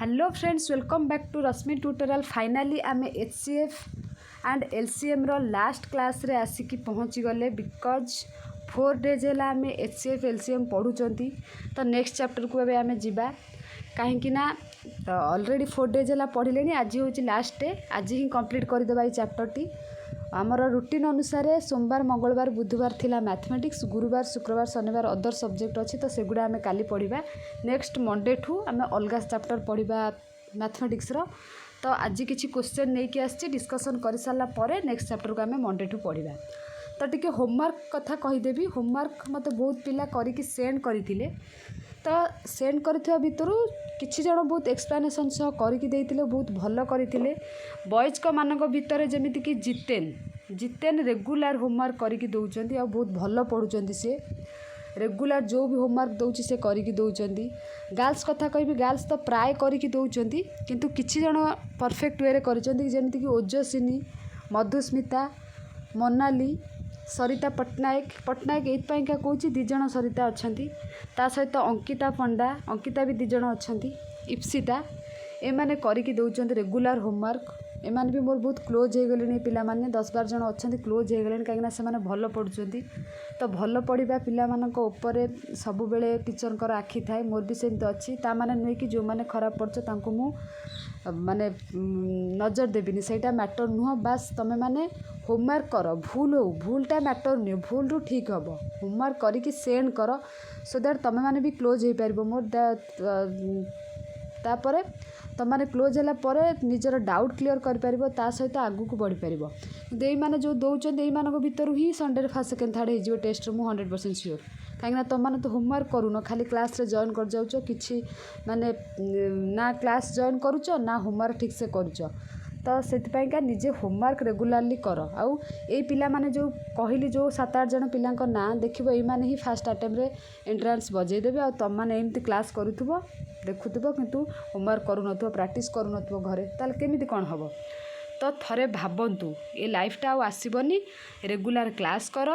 Hello friends, welcome back to Rashmi tutorial. Finally आम HCF and LCM रो last class रे आसिकी पहुँची गले बिकज 4 डेज है आम एचसीएफ एलसीएम पढ़ुंट। तो नेक्स्ट चैप्टर को एबे आमे जिबा कहीं ऑलरेडी 4 डेज है पढ़िले। आज हूँ लास्ट डे, आज ही कंप्लीट करदेबा चैप्टर टी। आमर रूटीन अनुसार सोमवार मंगलवार बुधवार थिला मैथमेटिक्स, गुरुवार शुक्रवार शनिवार अदर सब्जेक्ट अच्छी, तो सेगुड़ा आम काली पढ़ा। नेक्स्ट मंडे ठू आम अलग चैप्टर पढ़ा मैथमेटिक्स रो। तो आज किसी क्वेश्चन नहीं कि आसी डिस्कसन कर सारा पर नेक्स्ट चैप्टर को आम मंडे ठू पढ़ा। तो टी होमवर्क कथा कहीदेवी। होमवर्क मत बहुत पिला करके सेंड करते, तो सेंड कर भितर किसी जन बहुत एक्सप्लानेसन सह करके बहुत भल करते। बॉयज को मानक भितर जमीक जितेन रेगुलर होमवर्क करके दौरान आ बहुत भल पढ़ुंट। सी रेगुलर जो भी होमवर्क दौर से करके दौरान। गर्ल्स कथा कहि, गर्ल्स तो प्राय करके दौरान, किंतु किछि जन परफेक्ट वे जमीक ओजस्विनी, मधुस्मिता, मोनाली, सरिता पट्टनायक ये कौच दिज सरिता अच्छा, ता सहित अंकिता पंडा, अंकिता भी दिज अच्छा, इप्सिता एमाने करके दौरान रेगुलर होमवर्क। एमाने भी मोर बहुत क्लोज हो गले पिला माने 10-12 जन अच्छा क्लोज हो गले, कहीं से भल पढ़ुंट। तो भल पढ़ा पिला उपरे सब बेले टीचर आखि थाए। मोर भी सेमती अच्छी, ता माने नुहे कि जो मैंने खराब पढ़ुच मु माने नजर देविनी, सेटा मैटर नुह। बास तमें माने होमवर्क कर, भूल हो भूलटा मैटर नुह, भूल रु ठीक हम। होमवर्क करके सेंड कर सो दैट तुम मैंने भी क्लोज हो पार। मोर तापर तुम मैंने क्लोज है निजर डाउट क्लीयर कर सहित आगू को बढ़ी पार। यही मैंने जो दौरान यही भितर ही संडे फर्स्ट सेकेंड थर्ड हो टेस्ट मु 100% श्योर। कहीं तुम मैंने तो होमवर्क करून, खाली क्लास रे जॉइन कर जाऊँ, कि माने ना क्लास जॉइन करुच ना होमवर्क ठीक से करुच। तो से निजे होमवर्क रेगुलारली कर। आउ ये पिला माने जो कहली जो 7-8 जन पिला ना देखो, ये माने ही फास्ट अटेम्प्ट एंट्रांस बजेदेवे। आ तुम मैंने एमती क्लास करूथुबो देखुथुबो किंतु होमवर्क करूनथुबो, प्रैक्टिस करूनथुबो घरे, ताल केमिति कोन हबो। तो थरे भावंतु ये लाइफटा आसबनी। रेगुलर क्लास कर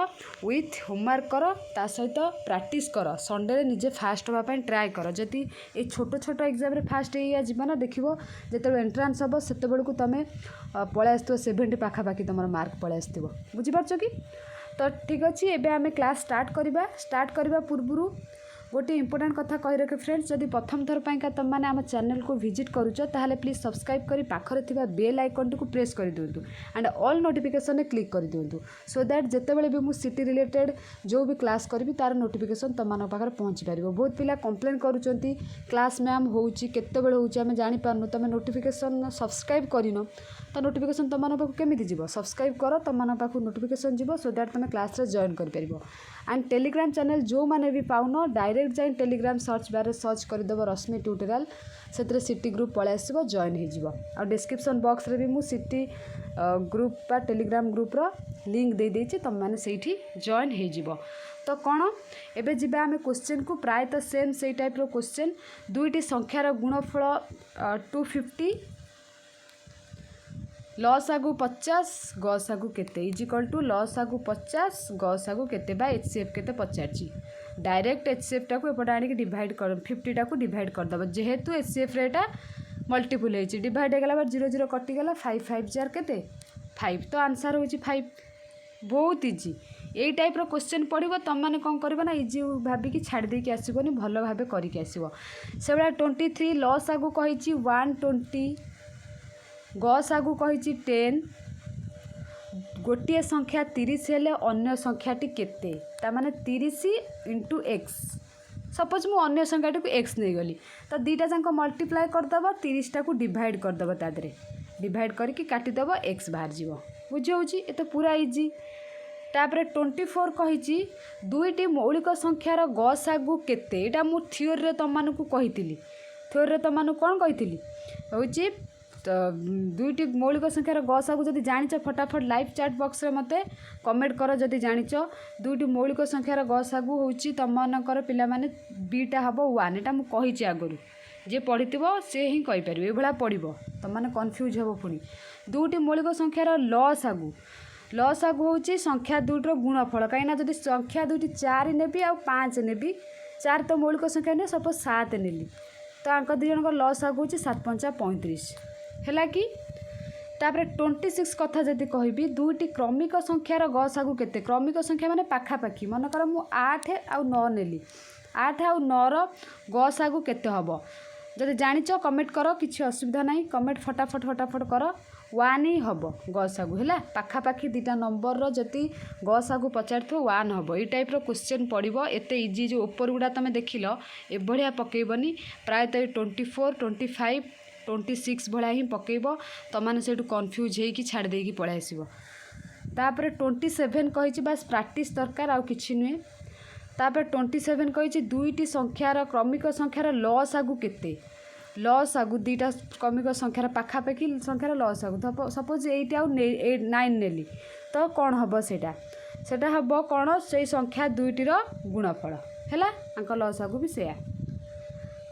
विथ होमवर्क कर, ता सहित प्रैक्टिस कर। संडे निजे फास्ट होगापी ट्राए कर। जदि ये छोट छोट एग्जाम रे फास्ट हो देखो जो एंट्रांस हम से तुम पलि आस 70 पाखापाखि तुम मार्क पलि आस। बुझीपार कि? तो ठीक अच्छे, एबे आमे क्लास स्टार्ट करबा पूर्व गोटे इंपोर्टेंट कथा कही रखे फ्रेंड्स। जदि प्रथम थर पाइका तुम मैंने आम चैनल को विजिट करुच ताहले प्लीज सब्सक्राइब करी पाखरे थिबा बेल आइकन को प्रेस कर दिंतु एंड ऑल नोटिफिकेशन क्लिक कर दिंतु, सो दैट जितेबाला भी मुझे सिटी रिलेटेड जो भी क्लास करी तार नोटिफिकेशन तुम मान पाखे पहुँची पार। बहुत पिला कंप्लेन करुँच क्लास मैम होतेबे होमें जापारनु, तुम नोटिफिकेशन सब्सक्राइब करन तो नोटिफिकेशन तुम पाक केमी जीव। सब्सक्राइब कर, तुम पाक नोटिफिकेशन जीव, सो दैट तुम क्लास रे जॉइन कर पार। एंड टेलीग्राम चैनल जो मैंने भी पाउन डायरेक्ट जाए टेलीग्राम सर्च बार सर्च करदेव रश्मि ट्यूटोरियल, से सिटी ग्रुप पलि आस जॉइन हो। आ डिस्क्रिप्शन बॉक्स रे भी मु सिटी ग्रुप बा टेलीग्राम ग्रुप रो लिंक दे देछि, तुम मैंने सेठी जॉइन हो। तो कौन एबे जिबा आमे क्वेश्चन को प्रायतः सेम से टाइप रो क्वेश्चन। दुईटी संख्यार गुणफल 250, लस आगु 50 गस आगु केते इजिकल टू लस आगु 50 गस आगु केते बा एचसीएफ केते पचारची। डायरेक्ट एचसीएफ टा को एपटे आनी डिवाइड कर 50 टा को डिवाइड कर दबा, जेहेतु एचसीएफ रेटा मल्टीपल होइची डिवाइड हो गला बार 0 0 कटि गला 5 5 4 केते 5। तो आंसर होइची 5। बहुत इजी यही टाइप रो क्वेश्चन पढ़िबो तुम माने कोन करबो ना इजी भाबी कि छाड़ दे कि आसीबोनी, भलो भाबे करि कि आसीबो। सेबला 23 लस आगु कहिची 120, गस आगु कहिची 10, गोटे संख्या 30 हेले अन्य संख्याटी केते, ता माने 30 इंटू एक्स। सपोज मु अन्य संख्याटी को एक्स नहीं गली, तो दीटा जाक मल्टीप्लाई करदेव, 30 टा को डिवाइड करदेव, तादरे डिवाइड करके काटिदेव, एक्स बाहर जीव। बुझे ये तो पूरा इजी। तापर 24 कहिची दुईटी मौलिक संख्यार गस आगु केते। एटा मु थ्योरी रे तुम मानकु कहितिली, थ्योरी रे तुम मानकु कोन कहितिली होची। तो दुईटी मौलिक संख्यार गस आगु जदि जानिच फटाफट लाइव चैट बॉक्स रे मते कमेंट कर। जदि जानिच दुईटी मौलिक संख्यार गस आगु होची तुम मानकर पिला माने बीटा हबो 1। एटा मु कहिची आगरु, जे पढ़िथिबो से ही कहि परिबे, ए भला पढ़िबो तुम माने कंफ्यूज हबो। पुनी दुईटी मौलिक संख्यार लस आगु होची संख्या दुईटर गुणफल। कहीं जदि संख्या दुईटी 4 नेबी आ 5 नेबी, 4 तो मौलिक संख्या नहीं, सपोज 7 नेली, तो आंक दी जन लस आगु हूँ 7 पंचा 35 है कि। तापर 26 कथा जदि कहबी दुईटी क्रमिक संख्यार गस आगु केते क्रमिक संख्या माने पाखापाखि मनकर मु 8 आउ 9 नेली 8 आउ 9 गस आगु केते हबो जदि जानिच कमेंट कर किसी असुविधा नहीं कमेंट फटाफट कर 1 ही हम गस आगु है पाखापाखि दुटा नंबर जति गस आगु पचार 1 हम ये टाइप क्वेश्चन पड़ो एत इजी जो ऊपर गुड़ा तुम देख एभलिया पकईबनी प्रायतः 24 25 26 भाया ही पकईब तुमने से कन्फ्यूज होगी छाड़ देकी पलि आसब। तापर 27 कही बास प्राक्टिस दरकार आउ किछि नुहे। तापर 27 कही दुईटी संख्यार क्रमिक संख्यार लस आगु केते लस आगु दुईटा क्रमिक संख्यार पाखापाखि संख्यार लस आगु सपोज 8 आउ 9 नेली तो कौन हम सेटा हम कौन से संख्या दुईटीर गुणफल है लस आगु भी से।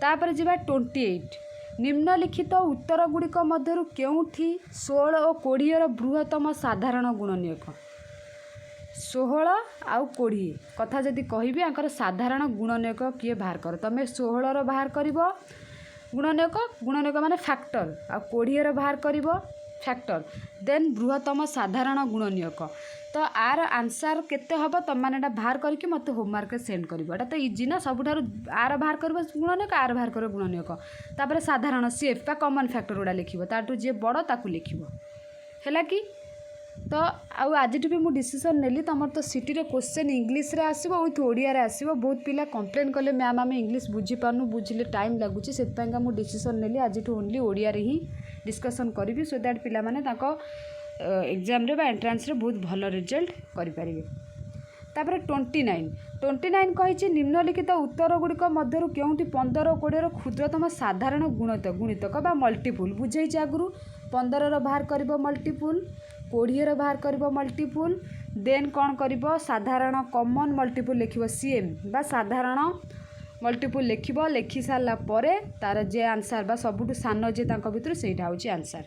तापर जीवा 28 निम्नलिखित उत्तर गुड़िक मध्यरु केउठी 16 और 20 बृहत्तम साधारण गुणनीयक 16 आउ 20 कथा जदि कहबी आंकर साधारण गुणनीयक किए बाहर कर तमें 16 बाहर कर गुणनीयक माने फैक्टर आ 20 बाहर कर फैक्टर देन बृहत्तम साधारण गुणनीयक तो आर आंसर केते हबो तमने बाहर करके मत होमवर्क सेंड करिवो एटा तो इजी ना सबुठारु आर बाहर करबो गुणनीयक आर बाहर करबो गुणनीयक तापर साधारण सीएफ बा कॉमन फैक्टर उडा लिखिबो ताटू जे बड़ ताकू लिखिबो हैला कि। तो आज भी मुझे डिसीजन नेली तुम तो सिटी रे क्वेश्चन इंग्लिश रे आसीबो विथ ओडिया रे आसीबो बहुत पिला कंप्लेन कले मैम आम इंग्लिश बुझी पारनु बुझिले टाइम लगुच से मुझे डिसीजन नेली आज ओनली ओडिया रे ही डिस्कसन करी सो दैट पिला माने ताको एग्जाम रे बा एंट्रांस रे बहुत भल रिजल्ट करि परिबे। तापर 29 कही निम्नलिखित उत्तर गुड़िक मध्यरु केउंटी 15 और 20 क्षुद्रतम साधारण गुणितक बा मल्टीपुल बुझे आगुरु 15 बाहर कर मल्टीपुल 20 बाहर कर मल्टीपुल देन कौन कर साधारण कॉमन मल्टीपुल लिख सीएम बा साधारण मल्टीपुल लिखि सारा पर तार जे आंसर बा सबुठु सान जे भितर सेटा होची आंसर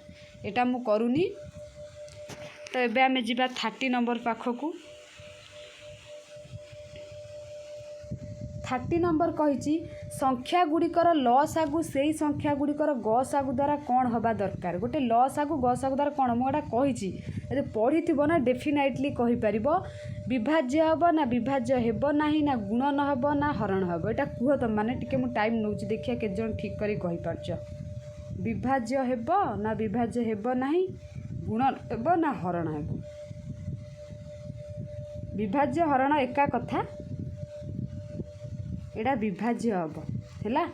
एटा मु करूनी। तो एबे आमे जिबा 30 नंबर पाखकू 30 नंबर कही संख्या गुड़िकर लस आगु से संख्या गुड़िकर गस आगु द्वारा कौन हवा दरकार गोटे लस आगु गस आगु द्वारा कौन मुझे कही पढ़ी ना डेफिनेटली कहीपर विभाज्य हम ना विभाज्य हेब ना गुणन हम ना हरण हम यहाँ कह तुम मैंने टी टाइम नौ देखिए के जन ठीक कर विभाज्य हेब ना विभाज्य हेब ना गुणन हेब ना हरण हेब विभाज्य हरण एका कथा एटा विभाज्य हम है।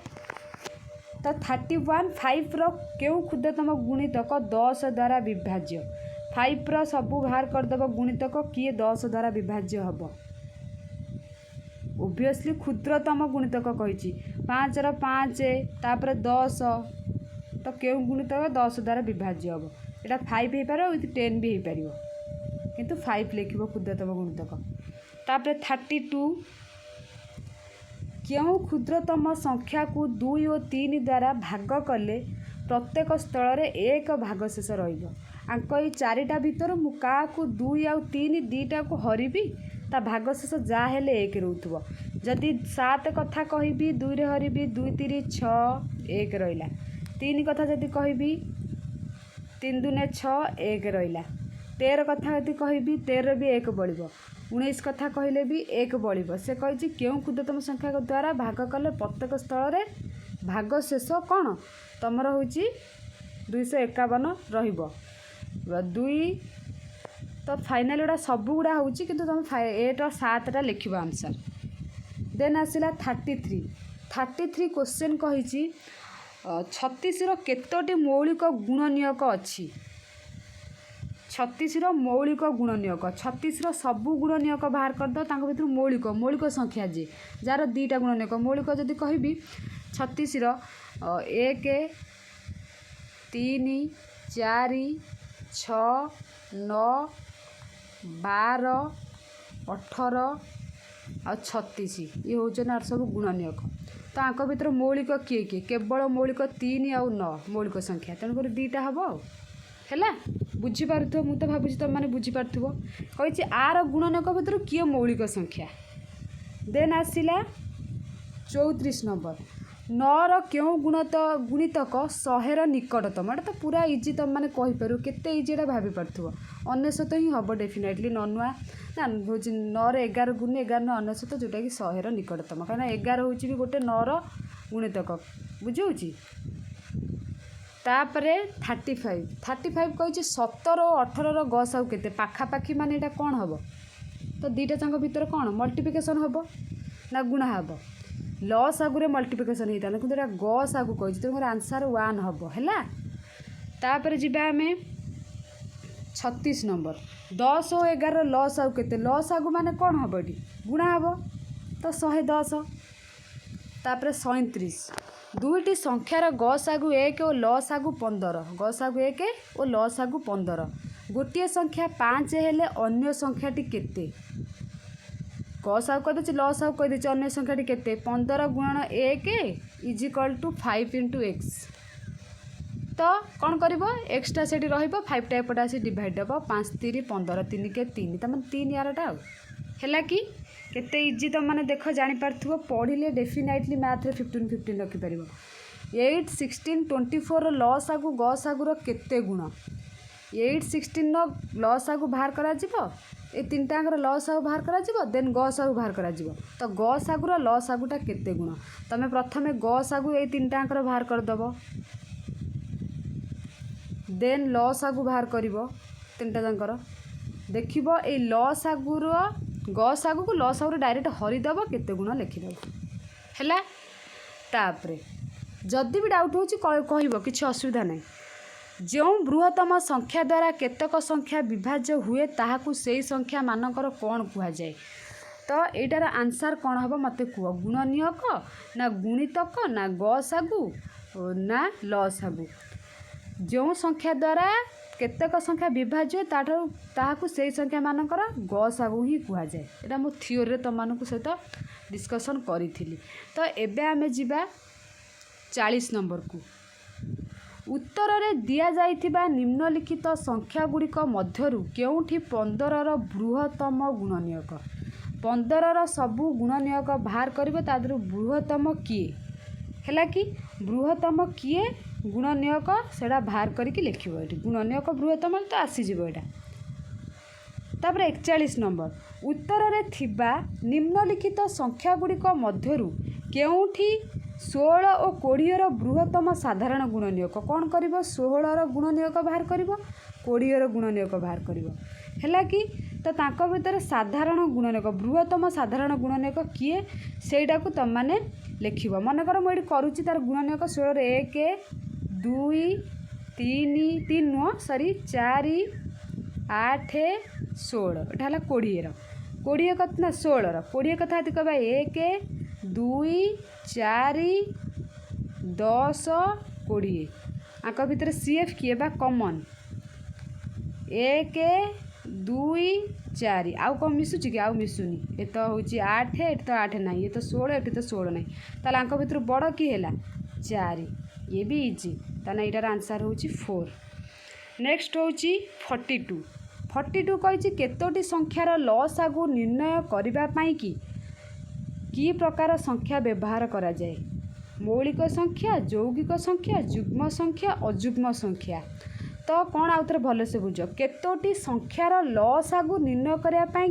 तो 31 5 केउ क्षुद्रतम गुणितक 10 द्वारा विभाज्य 5 सबू बाहर करदेव गुणितक किए 10 द्वारा विभाज्य हम ओबियसली क्षुद्रतम गुणितक कही 5 5 तापर 10 तो केउ गुणितक 10 द्वारा विभाज्य हम यहाँ 5 हो पार विथ 10 भी हो पार किंतु 5 लिख क्षुद्रतम गुणितक। तापर 32 क्यों क्षुद्रतम संख्या को 2 और 3 द्वारा भाग कले प्रत्येक स्थल में एक भागशेष रंक ये 4टा भितर मु क्या 2 आउ 3 2टा को हरबी ता भागशेष जहाँ हेले 1 रोथुव जदि 7 कथा कहबी 2 रे हरबी 2 3 6 1 रहा 3 कथा जदि कहबी 3 दूने 6 1 रहा 13 कथा यदि कहबी 13 भी 1 बढ़ 19 कथा कहले भी 1 बढ़ से कही क्यों क्षुद्रतम संख्या द्वारा भाग कले प्रत्येक स्थल में भागशेष कौन तुमर हूँ 251 रु तो फाइनाल गुड़ा सब गुड़ा हूँ कि तुम 8 और 7 लिख आंसर। देन आसला 33 क्वेश्चन कही 36 केतोटी मौलिक गुणनीयक अच्छी 36 मौलिक गुणनीयक 36 सबू गुणनीयक बाहर करद भर मौलिक संख्या जी जार 2टा गुणनीयक मौलिक जदि कहबी 36 1 3 4 6 9 12 18 आ 36 ये हूँ सब गुणनीयक तो आंक भर मौलिक किए किए केवल मौलिक 3 आउ 9 मौलिक संख्या तेणुक 2टा हम है बुझीपार मुझे भावुँ तुम मैंने बुझीपार कही आर गुणनीयक भर किए मौलिक संख्या। देन आसला 34 नंबर नर क्यों गुणितक 100 निकटतम। एटा तो पूरा इजी तुम मैंने कहीपर केते इजी एटा भाभी पार्थ्व अनेशत ही हम डेफिनेटली नुआ ना हूँ 9 11 गुण 11 अनेशत जोटा कि 100 निकटतम कहीं 11 हूँ भी गोटे नर गुणितक बुझे। तापरे 35 कही 17 और 18 गस आउ के पाखापाखी माने एटा कौन हम तो दुईटा जाक भितर कौन मल्टीप्लिकेशन हम ना गुणा हम लस आगुरे मल्टीप्लिकेशन होता है कि गस आगु कही तेणुकर आंसर 1 हम है। तापर जी आम 36 नंबर 10 और 11 लस आगु के लस आगु माने कौन हम ये गुणा हम तो 110। तापर 37 दुईटी संख्यार गस आगु 1 और लस आगु 15 गस आगु 1 और लस आगु 15 गोटे संख्या 5 हेले अन्य संख्याटी केते गस आगु कहीदे लस आगु कहीदे अन्य संख्याटी केते 15 गुणन 1 इजिकल टू 5 इंटू एक्स तो कौन कर एक्सट्रा से रहा 5 टा एपटे आसी डिवाइड हम 5 3 15 3 के 3 तमें 3 यारटा है कि केते इजी तुम मैंने देख जापार पढ़े डेफिनेटली मैथ 15 15 रखिपर 8 16 24 लस आगु गस आगुर केते गुण 8 16 लस आगु बाहर करा ये तीन टाँगर लस आगु बाहर करा देन गस आगु बाहर करा तो गस आगुर लस आगुटा केते गुण तुम प्रथम गस आगु ये तीन टाँगर बाहर करदेव देन लस आगु बाहर कर तीन टाँगर देख ये लस आगुर गस आगु को लस आगु डायरेक्ट हरिदेव केते गुण लिखिदेव है। तापरे जदि भी डाउट हो कह कि असुविधा नहीं जो बृहत्तम संख्या द्वारा केतक संख्या विभाज्य हुए ताहाकु सेई संख्या मानकर कौन कह जाए तो यार आंसर कौन हम मत कह गुणनीयक ना गुणितक ना गस आगु ना लस आगु जो संख्या द्वारा केतक संख्या विभाज्य ताहाकु सेई संख्या मानकर गस आगु ही कह जाए यहाँ मो थियोरी तुम मानक सहित डिस्कसन करी तो एबे आमे जिबा 40 नंबर को उत्तर में दिया जाइथिबा निम्नलिखित संख्या गुड़िक मध्यरु केउठी 15 बृहत्तम गुणनीयक 15 सबू गुणनीयक बाहर करिबो तादरु बृहत्तम किए है कि बृहत्तम किए गुणनीयक सेटा बाहर करके लिखिबो एटी गुणनीयक बृहत्तम तो आसीजिबो एटा। तापर 41 नंबर उत्तर में थिबा निम्नलिखित संख्या गुड़िक मध्यरु केउठी 16 और 20 बृहत्तम साधारण गुणनीयक कौन कर 16 गुणनीयक बाहर कर 20 गुणनीयक बाहर कर है कि तो तांको भितर साधारण गुणनीयक बृहत्तम साधारण गुणनीयक किए सेटा को तुम मैंने लिख मनकर मुझे करुच्ची तार गुणनीयक 16 1 2 3 3 नुह सॉरी 4 8 16 एटा है 20 कतना 16 20 कथा कहवा 1 2 4 10 20 आक भितर सीएफ किए बा कॉमन 1 2 4 आउ कौन मिसुची कि आउ मिसुनी ये तो हूँ 8 ये तो 8 ना ये तो 16 ये तो 16 ना ताल आंक भितर बड़ कि है 4 ये भी इजी ताना यार आंसर हूँ 4। नेक्स्ट हूँ 42 कही केतोटी संख्यार लस आगु निर्णय करने कि प्रकार संख्या व्यवहार करा जाए मौलिक संख्या यौगिक संख्या जुग्म संख्या अजुग्म संख्या तो कौन आउ थे भल से बुझ केतोटी संख्यार लस आगु निर्णय करने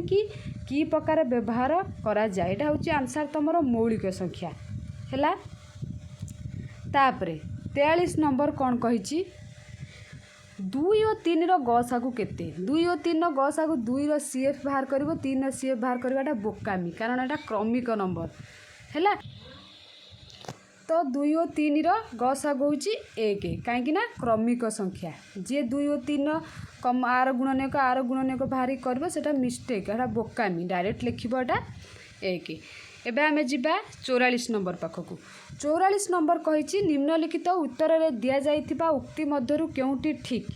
कि प्रकार व्यवहार करा जाए यहाँ हूँ आंसर तुम मौलिक संख्या है। तापरे 43 नंबर कौन कही 2 और 3 गस आगु केते 2 और 3 गस आगु 2 सीएफ बाहर कर 3 सीएफ बाहर करवाटा बोकामी कारण यहाँ क्रमिक नंबर है तो 2 और 3 गस आगु हूँ 1 कहीं क्रमिक संख्या जी 2 और 3 कम आर गुणनीयक बाहर कर मिस्टेक यहाँ बोकामी डायरेक्ट लिखा 1। एबे आमे जिबा 44 नंबर पाखकू 44 नंबर कही निम्नलिखित उत्तर में दि जाइथिबा उक्ति मध्यरु केउटी ठीक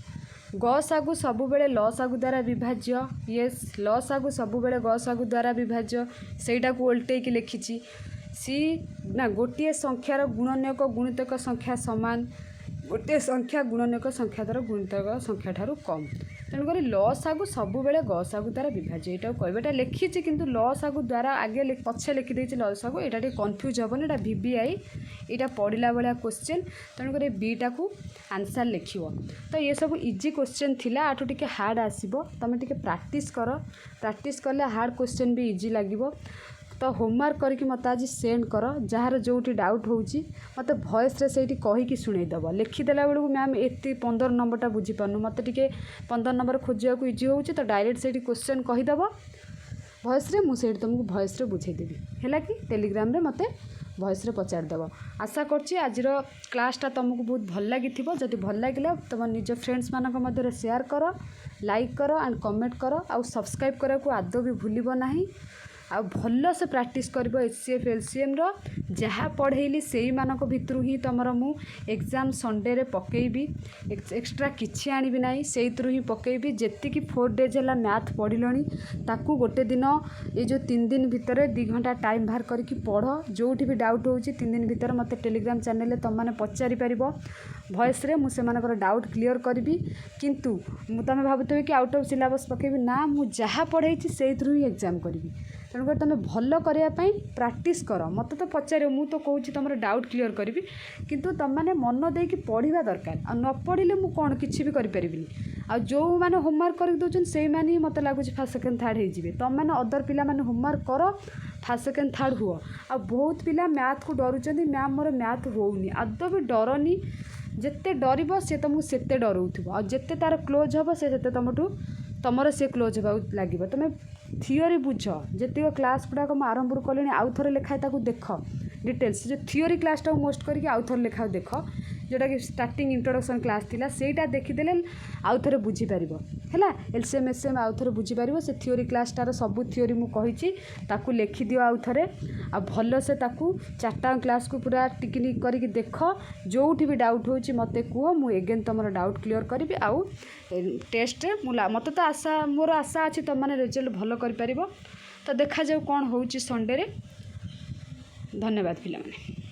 गस आगु सबुबेले लस आगु द्वारा विभाज्य येस लस आगु सबुबेले गस आगु द्वारा विभाज्य सेटा को उल्टे की लिखिछि सी ना गोटे संख्यार गुणनीयक गुणितक संख्या समान गोटे संख्या गुणनक संख्या द्वारा गुणितक संख्या ठारू कम तेणुक लसागु सब बेले गसागु द्वारा विभाज्य यहाँ कहटा लिखी किंतु लसागु द्वारा आगे पछे लिखिदे लसागु यहाँ टे कन्फ्यूज हेनी यहाँ VBI यहाँ पढ़ला भाया क्वेश्चन तेणुक बीटा को आंसर लिख तो ये सब इजी क्वेश्चन थिला आठू टिके हार्ड आसीबो तमे टिके प्रैक्टिस कले हार्ड क्वेश्चन भी इजी लागिबो तो होमवर्क करके मत आज सेंड कर जार जो डाउट होची मत वॉइस रे से कहीकि शुणेदेव लिखिदेला बेलू मैम एति 15 नंबरटा बुझीपारनु मत टिके 15 नंबर खोजा इजी होची तो डायरेक्ट से क्वेश्चन कहीदेव वॉइस रे मुझे तुमको वॉइस रे बुझेदेवी है कि टेलीग्राम रे मत वॉइस रे पचारदेव आशा करछि आजिर क्लासटा तुमको बहुत भल लगी जदि भल लगे तुम निज फ्रेंड्स मानक मध्य शेयर कर लाइक कर एंड कमेंट कर आउ सब्सक्राइब करा को आदौ भी भूलिबो नाही आ भल से प्रैक्टिस कर HCF LCM रो जहाँ पढ़ेली से मानक भितरु ही तुमर मु एग्जाम संडे रे पकेबी एक्स्ट्रा किछि आनिबी नाही सेइतरु ही पकेबी जेतिकी 4 डेज हला मैथ पढ़िलणी ताकू गोटे दिन ये जो 3 दिन भितर 2 घंटा टाइम बाहर करके पढ़ जोठी भी डाउट होची 3 दिन भितर मते टेलीग्राम चैनल रे तुम माने पचारि परिबो वॉइस रे मु सेमानकर डाउट क्लियर करबी किंतु मु तमे भाबुतबे कि आउट ऑफ सिलेबस पकेबी ना मु जहाँ पढ़ेछि सेइतरु ही एग्जाम करबी तेणुकर तुम भल करने प्रैक्टिस कर मत तो पचार मु तो कहूँ तुम डाउट क्लियर करी किंतु तुम मैंने मन देकी पढ़ा दरकार आ न पढ़ले मुझे कौन किसी भी करें आ जो मैंने होमवर्क कर दौरान से मत लगुच फास्ट सेकेंड थर्ड हो तुम मैंने अदर पिला माने होमवर्क कर फास्ट सेकेंड थर्ड हुआ आ बहुत पिला मैथ को डरुँच मैम मोर मैथ होनी आदौ भी डरनी जिते डर सी तुमको सेते डरऊ आ जिते तार क्लोज हम से तुमठू तुमर से क्लोज होगा लगे तुम थियोरी बुझ जी क्लास गुड़ाक आरंभ कले आउ थे लिखाए देख डिटेल्स जो थियोरी क्लासटा मोस्ट करके आउ थे लिखा देख जोटा कि स्टार्टिंग इंट्रोडक्शन क्लास थिला सेटा देखीदेले आउ थे बुझीपार है LCM SCM आउ थे बुझीपार से थियोरी क्लासटार सब थियोरी मुझे ताकू लिखिदियो आउ थे आ भल से ताकू 4टा क्लास को पूरा टिकनिक करके देख जो भी डाउट होची मते कह मु एगेन तुम डाउट क्लियर करी आउ टेस्ट मत तो आशा मोर आशा अच्छी तुम मैंने रिजल्ट भल कर तो देखा जाऊ कौन होची संडे रे धन्यवाद पिला माने।